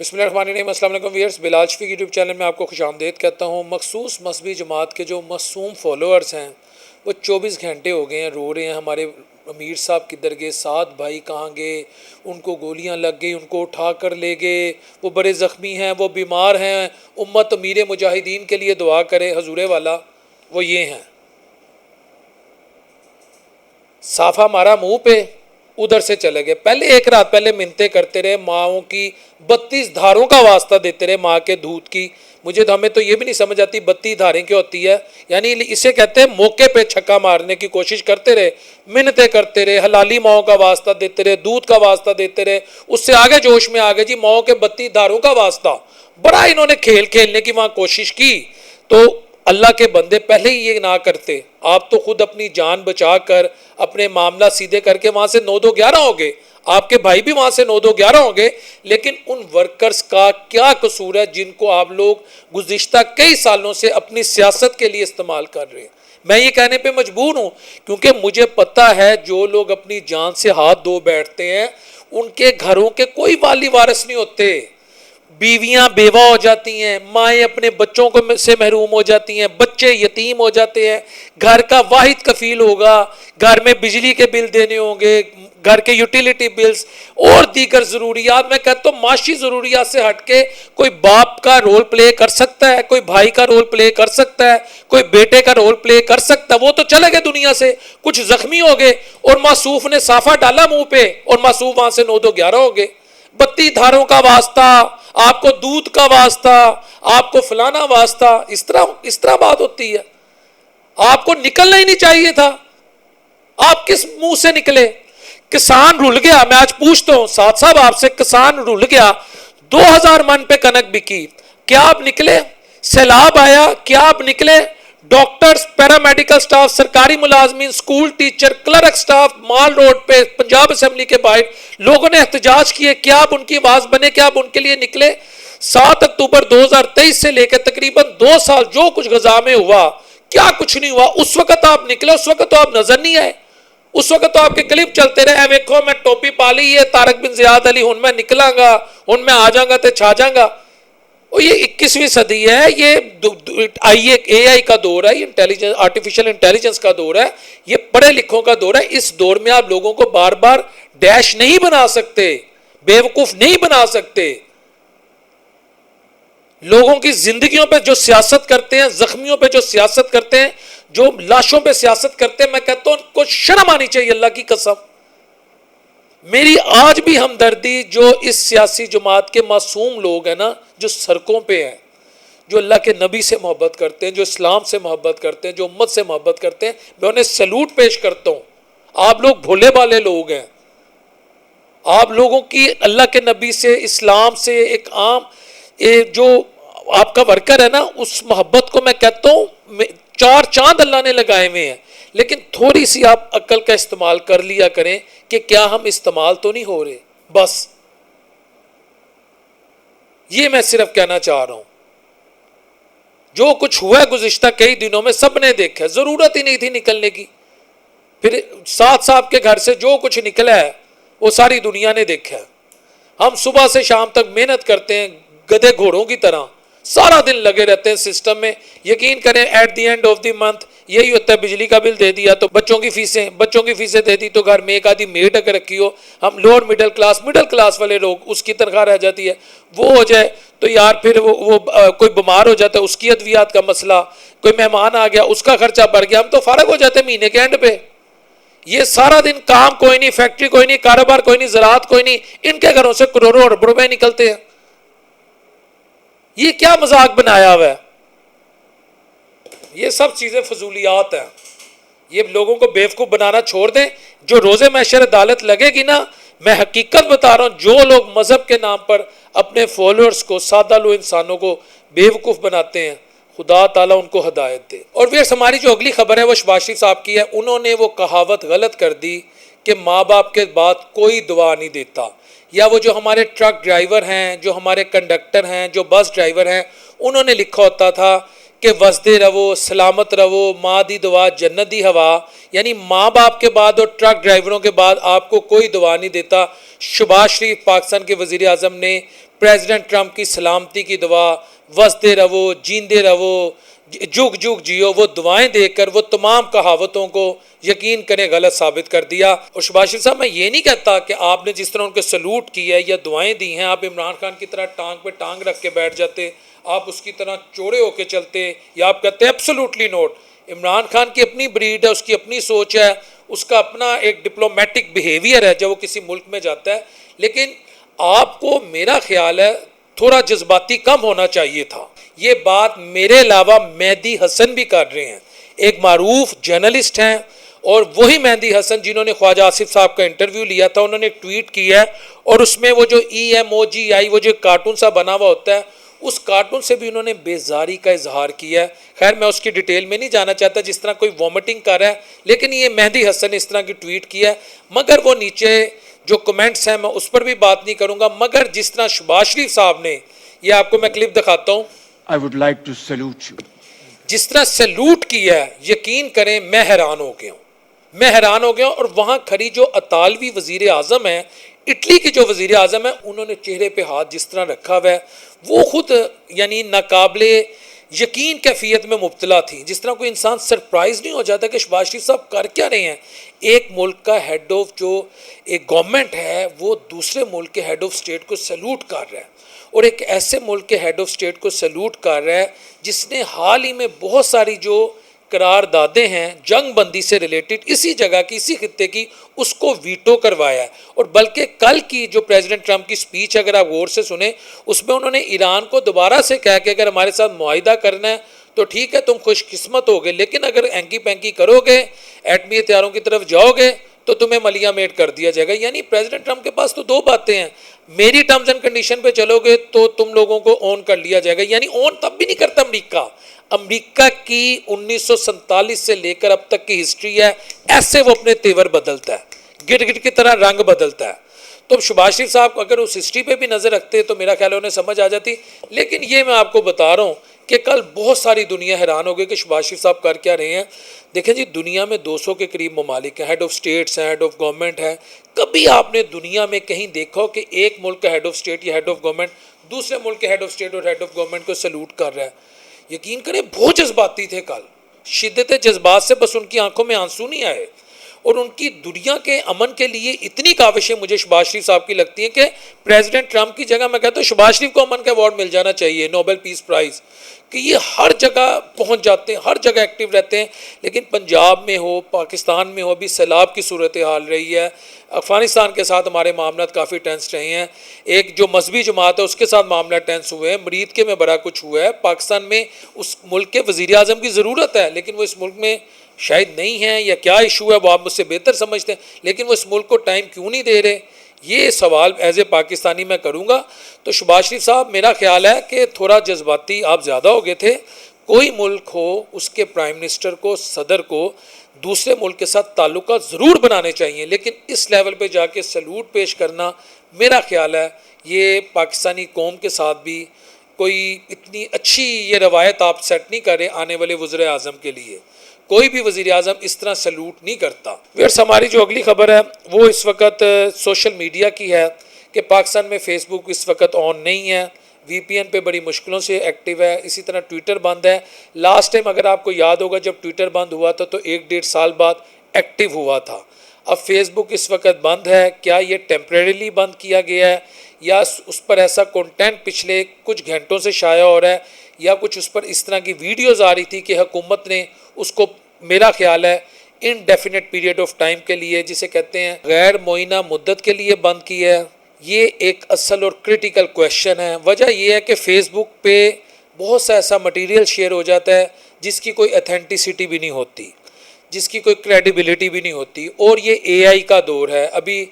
بسم اللہ الرحمن الرحیم۔ السلام علیکم ویئرس، بلال شفیق یوٹیوب چینل میں آپ کو خوش آمدید کہتا ہوں۔ مخصوص مذہبی جماعت کے جو معصوم فالوورز ہیں وہ 24 گھنٹے ہو گئے ہیں، رو رہے ہیں ہمارے امیر صاحب کدھر گئے، 7 بھائی کہاں گئے، ان کو گولیاں لگ گئی، ان کو اٹھا کر لے گئے، وہ بڑے زخمی ہیں، وہ بیمار ہیں، امت امیر مجاہدین کے لیے دعا کرے حضور والا۔ وہ یہ ہیں، صافہ مارا منہ پہ، ادھر سے چلے گئے۔ پہلے ایک رات پہلے منتیں کرتے رہے، ماؤں کی 32 دھاروں کا واسطہ دیتے رہے، ماں کے دودھ کی۔ مجھے تو ہمیں تو یہ بھی نہیں سمجھ آتی 32 دھاریں کیا ہوتی ہے، یعنی اسے کہتے ہیں موقع پہ چھکا مارنے کی کوشش کرتے رہے، منتیں کرتے رہے، حلالی ماؤں کا واسطہ دیتے رہے، دودھ کا واسطہ دیتے رہے۔ اس سے آگے جوش میں آگے جی ماؤں کے 32 دھاروں کا واسطہ، بڑا انہوں نے کھیل کھیلنے کی وہاں کوشش کی۔ تو اللہ کے بندے پہلے ہی یہ نہ کرتے، آپ تو خود اپنی جان بچا کر اپنے معاملہ سیدھے کر کے وہاں سے 9-2-11 ہو گئے، آپ کے بھائی بھی وہاں سے 9-2-11 ہو گئے، لیکن ان ورکرز کا کیا قصور ہے جن کو آپ لوگ گزشتہ کئی سالوں سے اپنی سیاست کے لیے استعمال کر رہے ہیں؟ میں یہ کہنے پہ مجبور ہوں کیونکہ مجھے پتہ ہے جو لوگ اپنی جان سے ہاتھ دھو بیٹھتے ہیں ان کے گھروں کے کوئی والی وارث نہیں ہوتے، بیویاں بیوہ ہو جاتی ہیں، مائیں اپنے بچوں کو سے محروم ہو جاتی ہیں، بچے یتیم ہو جاتے ہیں، گھر کا واحد کفیل ہوگا، گھر میں بجلی کے بل دینے ہوں گے، گھر کے یوٹیلیٹی بلز اور دیگر ضروریات، میں کہتا ہوں معاشی ضروریات سے ہٹ کے کوئی باپ کا رول پلے کر سکتا ہے، کوئی بھائی کا رول پلے کر سکتا ہے، کوئی بیٹے کا رول پلے کر سکتا ہے۔ وہ تو چلے گئے دنیا سے، کچھ زخمی ہو گئے اور معصوف نے صافہ ڈالا منہ پہ اور معصوف وہاں سے 9-2-11 ہو گئے۔ 32 دھاروں کا واسطہ، آپ کو دودھ کا واسطہ، آپ کو فلانا واسطہ، اس طرح بات ہوتی ہے؟ آپ کو نکلنا ہی نہیں چاہیے تھا، آپ کس منہ سے نکلے؟ کسان رول گیا، میں آج پوچھتا ہوں ساتھ صاحب آپ سے، کسان رول گیا، 2000 من پہ کنک بکی، کیا آپ نکلے؟ سیلاب آیا، کیا آپ نکلے؟ ڈاکٹرز، پیرامیڈیکل سٹاف، سرکاری ملازمین، سکول ٹیچر، کلرک سٹاف مال روڈ پہ پنجاب اسمبلی کے باہر لوگوں نے احتجاج کیے، کیا آپ ان کی آواز بنے، کیا آپ ان کے لیے نکلے؟ 7 اکتوبر 2023 سے لے کے تقریباً 2 سال جو کچھ غزہ میں ہوا، کیا کچھ نہیں ہوا؟ اس وقت آپ نکلے، اس وقت تو آپ نظر نہیں آئے، اس وقت تو آپ کے کلپ چلتے رہے، اے ویکھو میں ٹوپی پالی ہے طارق بن زیاد علی، ہن میں نکلاں گا، ہن میں آ جاؤں گا تے چھا جاؤں گا۔ اور یہ 21ویں صدی ہے، یہ اے آئی کا دور ہے، یہ آرٹیفیشل انٹیلیجنس کا دور ہے، یہ پڑھے لکھوں کا دور ہے۔ اس دور میں آپ لوگوں کو بار بار ڈیش نہیں بنا سکتے، بیوقوف نہیں بنا سکتے۔ لوگوں کی زندگیوں پہ جو سیاست کرتے ہیں، زخمیوں پہ جو سیاست کرتے ہیں، جو لاشوں پہ سیاست کرتے ہیں، میں کہتا ہوں ان کو شرم آنی چاہیے، اللہ کی قسم۔ میری آج بھی ہمدردی جو اس سیاسی جماعت کے معصوم لوگ ہیں نا، جو سڑکوں پہ ہیں، جو اللہ کے نبی سے محبت کرتے ہیں، جو اسلام سے محبت کرتے ہیں، جو امت سے محبت کرتے ہیں، میں انہیں سیلوٹ پیش کرتا ہوں۔ آپ لوگ بھولے بالے لوگ ہیں، آپ لوگوں کی اللہ کے نبی سے، اسلام سے، ایک عام جو آپ کا ورکر ہے نا، اس محبت کو میں کہتا ہوں 4 چاند اللہ نے لگائے ہوئے ہیں، لیکن تھوڑی سی آپ عقل کا استعمال کر لیا کریں کہ کیا ہم استعمال تو نہیں ہو رہے، بس یہ میں صرف کہنا چاہ رہا ہوں۔ جو کچھ ہوا ہے گزشتہ کئی دنوں میں سب نے دیکھا، ضرورت ہی نہیں تھی نکلنے کی، پھر ساتھ صاحب کے گھر سے جو کچھ نکلا ہے وہ ساری دنیا نے دیکھا ہے۔ ہم صبح سے شام تک محنت کرتے ہیں گدھے گھوڑوں کی طرح، سارا دن لگے رہتے ہیں سسٹم میں، یقین کریں at the end of the month یہی ہوتا ہے، بجلی کا بل دے دیا تو بچوں کی فیسیں دے دی تو گھر میں ایک آدھی میڈ اگر رکھی ہو، ہم لوور مڈل کلاس والے لوگ، اس کی تنخواہ رہ جاتی ہے، وہ ہو جائے تو یار پھر وہ کوئی بیمار ہو جاتا ہے، اس کی ادویات کا مسئلہ، کوئی مہمان آ گیا اس کا خرچہ بڑھ گیا، ہم تو فارغ ہو جاتے ہیں مہینے کے اینڈ پہ۔ یہ سارا دن کام کوئی نہیں، فیکٹری کوئی نہیں، کاروبار کوئی نہیں، زراعت کوئی نہیں، ان کے گھروں سے کروڑوں ارب روپے نکلتے ہیں۔ یہ کیا مذاق بنایا ہوا ہے؟ یہ سب چیزیں فضولیات ہیں، یہ لوگوں کو بیوقوف بنانا چھوڑ دیں۔ جو روز محشر عدالت لگے گی نا، میں حقیقت بتا رہا ہوں، جو لوگ مذہب کے نام پر اپنے فالوورز کو، سادہ لو انسانوں کو بیوقوف بناتے ہیں، خدا تعالیٰ ان کو ہدایت دے۔ اور ویئرس ہماری جو اگلی خبر ہے وہ شباز شریف صاحب کی ہے، انہوں نے وہ کہاوت غلط کر دی کہ ماں باپ کے بعد کوئی دعا نہیں دیتا، یا وہ جو ہمارے ٹرک ڈرائیور ہیں، جو ہمارے کنڈکٹر ہیں، جو بس ڈرائیور ہیں، انہوں نے لکھا ہوتا تھا کہ وسدے رہو، سلامت رہو، ماں دی دعا جنت دی ہوا، یعنی ماں باپ کے بعد اور ٹرک ڈرائیوروں کے بعد آپ کو کوئی دعا نہیں دیتا۔ شہباز شریف پاکستان کے وزیر اعظم نے پریزیڈنٹ ٹرمپ کی سلامتی کی دعا، وسدے رہو، جیندے رہو، جگ جگ جیو، وہ دعائیں دے کر وہ تمام کہاوتوں کو یقین کریں غلط ثابت کر دیا۔ اور شہباز شریف صاحب، میں یہ نہیں کہتا کہ آپ نے جس طرح ان کو سلوٹ کیا ہے یا دعائیں دی ہیں، آپ عمران خان کی طرح ٹانگ پہ ٹانگ رکھ کے بیٹھ جاتے، آپ اس کی طرح چوڑے ہو کے چلتے، یا آپ کہتے ہیں ایبسولوٹلی نوٹ۔ عمران خان کی اپنی بریڈ ہے، اس کی اپنی سوچ ہے، اس کا اپنا ایک ڈپلومیٹک بیہیویئر ہے جب وہ کسی ملک میں جاتا ہے، لیکن آپ کو میرا خیال ہے تھوڑا جذباتی کم ہونا چاہیے تھا۔ یہ بات میرے علاوہ مہدی حسن بھی کر رہے ہیں، ایک معروف جرنلسٹ ہیں، اور وہی مہدی حسن جنہوں نے خواجہ آصف صاحب کا انٹرویو لیا تھا، انہوں نے ایک ٹویٹ کیا ہے، اور اس میں وہ جو EMOGI وہ جو کارٹون سا بنا ہوا ہوتا ہے، اس کارٹون سے بھی انہوں نے بیزاری کا اظہار کیا ہے۔ خیر میں اس کی ڈیٹیل میں نہیں جانا چاہتا، جس طرح کوئی وومٹنگ کر رہا ہے، لیکن یہ مہدی حسن نے اس طرح کی ٹویٹ کیا ہے۔ مگر وہ نیچے جو کمنٹس ہیں میں اس پر بھی بات نہیں کروں گا، مگر جس طرح شہباز شریف صاحب نے، یہ آپ کو میں کلپ دکھاتا ہوں، I would like to salute you. جس طرح سیلوٹ کیا ہے، یقین کریں میں حیران ہو گیا ہوں، میں حیران ہو گیا ہوں۔ اور وہاں کھڑی جو اطالوی وزیر اعظم ہے، اٹلی کی جو وزیر اعظم ہے، انہوں نے چہرے پہ ہاتھ جس طرح رکھا ہوا ہے، وہ خود یعنی ناقابل یقین کیفیت میں مبتلا تھی۔ جس طرح کوئی انسان سرپرائز نہیں ہو جاتا کہ شہباز شریف صاحب کر کیا رہے ہیں۔ ایک ملک کا ہیڈ آف جو ایک گورنمنٹ ہے، وہ دوسرے ملک کے ہیڈ آف اسٹیٹ کو سیلوٹ کر رہا ہے، اور ایک ایسے ملک کے ہیڈ آف اسٹیٹ کو سیلوٹ کر رہا ہے جس نے حال ہی میں بہت ساری جو قرار دادیں ہیں جنگ بندی سے ریلیٹڈ اسی جگہ کی، اسی خطے کی، اس کو ویٹو کروایا ہے۔ اور بلکہ کل کی جو پریزیڈنٹ ٹرمپ کی سپیچ اگر آپ غور سے سنیں، اس میں انہوں نے ایران کو دوبارہ سے کہا کہ اگر ہمارے ساتھ معاہدہ کرنا ہے تو ٹھیک ہے، تم خوش قسمت ہوگے، لیکن اگر اینکی پینکی کرو گے، ایٹمی ہتھیاروں کی طرف جاؤ گے، تو تمہیں ملیا میٹ کر دیا جائے گا۔ یعنی پریزیڈنٹ ٹرمپ کے پاس تو دو باتیں ہیں، میری ٹرمز اینڈ کنڈیشن پہ چلو گے تو تم لوگوں کو اون کر لیا جائے گا۔ یعنی اون تب بھی نہیں کرتا امریکہ۔ امریکہ کی 1947 سے لے کر اب تک کی ہسٹری ہے، ایسے وہ اپنے تیور بدلتا ہے، گٹ گٹ کی طرح رنگ بدلتا ہے۔ تو شہباز شریف صاحب اگر اس ہسٹری پہ بھی نظر رکھتے تو میرا خیال ہے انہیں سمجھ آ جاتی۔ لیکن یہ میں آپ کو بتا رہا ہوں کہ کل بہت ساری دنیا حیران ہو گئی کہ شہباز شریف صاحب کر کیا رہے ہیں۔ دیکھیں جی، دنیا میں 200 کے قریب ممالک ہیں، ہیڈ آف سٹیٹس ہیں، ہیڈ آف گورنمنٹ ہیں۔ کبھی آپ نے دنیا میں کہیں دیکھا ہو کہ ایک ملک کا ہیڈ آف سٹیٹ یا ہیڈ آف گورنمنٹ دوسرے ملک کے ہیڈ آف سٹیٹ اور ہیڈ آف گورنمنٹ کو سلوٹ کر رہا ہے؟ یقین کریں بہت جذباتی تھے کل، شدت جذبات سے بس ان کی آنکھوں میں آنسو نہیں آئے، اور ان کی دنیا کے امن کے لیے اتنی کاوشیں مجھے شہباز شریف صاحب کی لگتی ہیں کہ پریزیڈنٹ ٹرمپ کی جگہ میں کہتا ہوں شہباز شریف کو امن کا ایوارڈ مل جانا چاہیے، نوبل پیس پرائز، کہ یہ ہر جگہ پہنچ جاتے ہیں، ہر جگہ ایکٹیو رہتے ہیں۔ لیکن پنجاب میں ہو، پاکستان میں ہو، ابھی سیلاب کی صورتحال رہی ہے، افغانستان کے ساتھ ہمارے معاملات کافی ٹینس رہے ہیں، ایک جو مذہبی جماعت ہے اس کے ساتھ معاملات ٹینس ہوئے ہیں، مرید کے میں بڑا کچھ ہوا ہے۔ پاکستان میں اس ملک کے وزیر اعظم کی ضرورت ہے، لیکن وہ اس ملک میں شاید نہیں ہیں، یا کیا ایشو ہے وہ آپ مجھ سے بہتر سمجھتے ہیں، لیکن وہ اس ملک کو ٹائم کیوں نہیں دے رہے؟ یہ سوال ایز اے پاکستانی میں کروں گا۔ تو شہباز شریف صاحب میرا خیال ہے کہ تھوڑا جذباتی آپ زیادہ ہو گئے تھے۔ کوئی ملک ہو، اس کے پرائم منسٹر کو، صدر کو دوسرے ملک کے ساتھ تعلقات ضرور بنانے چاہیے، لیکن اس لیول پہ جا کے سلوٹ پیش کرنا میرا خیال ہے یہ پاکستانی قوم کے ساتھ بھی کوئی اتنی اچھی یہ روایت آپ سیٹ نہیں کر رہے آنے والے وزیر اعظم کے لیے۔ کوئی بھی وزیر اعظم اس طرح سلوٹ نہیں کرتا۔ ویئرس ہماری جو اگلی خبر ہے وہ اس وقت سوشل میڈیا کی ہے کہ پاکستان میں فیس بک اس وقت آن نہیں ہے، وی پی این پہ بڑی مشکلوں سے ایکٹیو ہے، اسی طرح ٹویٹر بند ہے۔ لاسٹ ٹائم اگر آپ کو یاد ہوگا جب ٹویٹر بند ہوا تھا تو 1-1.5 سال بعد ایکٹیو ہوا تھا۔ اب فیس بک اس وقت بند ہے، کیا یہ ٹیمپریریلی بند کیا گیا ہے یا اس پر ایسا کنٹینٹ پچھلے کچھ گھنٹوں سے شائع ہو رہا ہے، یا کچھ اس پر اس طرح کی ویڈیوز آ رہی تھی کہ حکومت نے اس کو میرا خیال ہے انڈیفینٹ پیریڈ آف ٹائم کے لیے، جسے کہتے ہیں غیر معینہ مدت کے لیے بند کیا ہے۔ یہ ایک اصل اور کرٹیکل کویشچن ہے۔ وجہ یہ ہے کہ فیس بک پہ بہت سا ایسا مٹیریل شیئر ہو جاتا ہے جس کی کوئی اتھینٹسٹی بھی نہیں ہوتی، جس کی کوئی کریڈیبلٹی بھی نہیں ہوتی، اور یہ اے آئی کا دور ہے۔ ابھی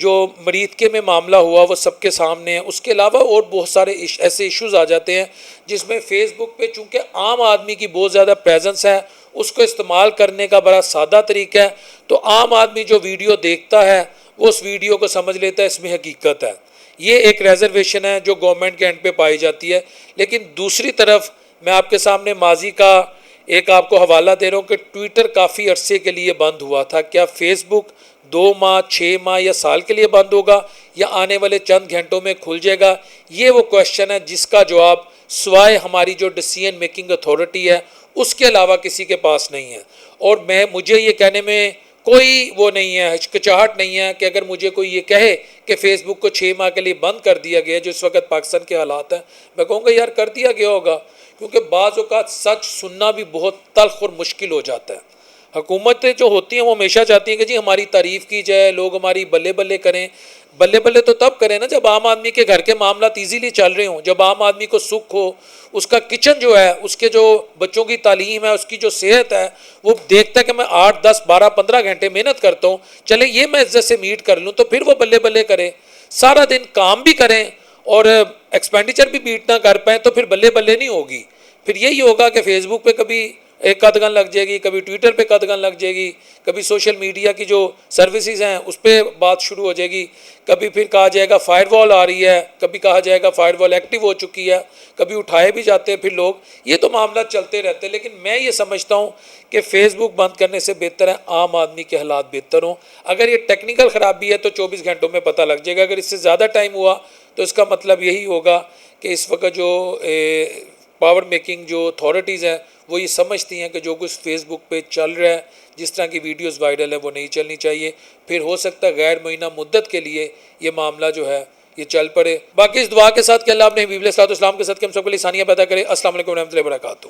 جو مریدکے میں معاملہ ہوا وہ سب کے سامنے ہے، اس کے علاوہ اور بہت سارے ایسے ایشوز آ جاتے ہیں جس میں فیس بک پہ چونکہ عام آدمی کی بہت زیادہ پریزنس ہے، اس کو استعمال کرنے کا بڑا سادہ طریقہ ہے، تو عام آدمی جو ویڈیو دیکھتا ہے وہ اس ویڈیو کو سمجھ لیتا ہے اس میں حقیقت ہے۔ یہ ایک ریزرویشن ہے جو گورنمنٹ کے اینڈ پہ پائی جاتی ہے، لیکن دوسری طرف میں آپ کے سامنے ماضی کا ایک آپ کو حوالہ دے رہا ہوں کہ ٹویٹر کافی عرصے کے لیے بند ہوا تھا. کیا فیس بک 2 ماہ 6 ماہ یا سال کے لیے بند ہوگا یا آنے والے چند گھنٹوں میں کھل جائے گا؟ یہ وہ کویشچن ہے جس کا جواب سوائے ہماری جو ڈیسیژن میکنگ اتھارٹی ہے اس کے علاوہ کسی کے پاس نہیں ہے. اور مجھے یہ کہنے میں کوئی وہ نہیں ہے، ہچکچاہٹ نہیں ہے کہ اگر مجھے کوئی یہ کہے کہ فیس بک کو 6 ماہ کے لیے بند کر دیا گیا جو اس وقت پاکستان کے حالات ہیں، میں کہوں گا یار کر دیا گیا ہوگا، کیونکہ بعض اوقات سچ سننا بھی بہت تلخ اور مشکل ہو جاتا ہے. حکومتیں جو ہوتی ہیں وہ ہمیشہ چاہتی ہیں کہ جی ہماری تعریف کی جائے، لوگ ہماری بلے بلے کریں. بلے بلے تو تب کریں نا جب عام آدمی کے گھر کے معاملات ایزیلی چل رہے ہوں، جب عام آدمی کو سکھ ہو، اس کا کچن جو ہے، اس کے جو بچوں کی تعلیم ہے، اس کی جو صحت ہے، وہ دیکھتا ہے کہ میں 8 10 12 15 گھنٹے محنت کرتا ہوں، چلے یہ میں عزت سے میٹ کر لوں، تو پھر وہ بلے بلے کرے. سارا دن کام بھی کریں اور ایکسپینڈیچر بھی بیٹ نہ کر پائیں تو پھر بلے بلے نہیں ہوگی. پھر یہی ہوگا کہ فیس بک پہ کبھی ایک قدغن لگ جائے گی، کبھی ٹویٹر پہ قدغن لگ جائے گی، کبھی سوشل میڈیا کی جو سروسز ہیں اس پہ بات شروع ہو جائے گی، کبھی پھر کہا جائے گا فائر وال آ رہی ہے، کبھی کہا جائے گا فائر وال ایکٹیو ہو چکی ہے، کبھی اٹھائے بھی جاتے ہیں پھر لوگ. یہ تو معاملات چلتے رہتے ہیں. لیکن میں یہ سمجھتا ہوں کہ فیس بک بند کرنے سے بہتر ہے عام آدمی کے حالات بہتر ہوں. اگر یہ ٹیکنیکل خرابی ہے تو 24 گھنٹوں میں پتہ لگ جائے گا. اگر اس سے زیادہ ٹائم ہوا تو اس کا مطلب یہی ہوگا کہ اس وقت جو پاور میکنگ جو اتھارٹیز ہیں وہ یہ سمجھتی ہیں کہ جو کچھ فیس بک پہ چل رہا ہے، جس طرح کی ویڈیوز وائرل ہے، وہ نہیں چلنی چاہیے. پھر ہو سکتا ہے غیر معینہ مدت کے لیے یہ معاملہ جو ہے یہ چل پڑے. باقی اس دعا کے ساتھ کہ اللہ اپنے حبیب علیہ الصلوۃ والسلام کے صدقے ہم سب کے لیے آسانیاں پیدا کرے. السلام علیکم ورحمۃ اللہ وبرکاتہ.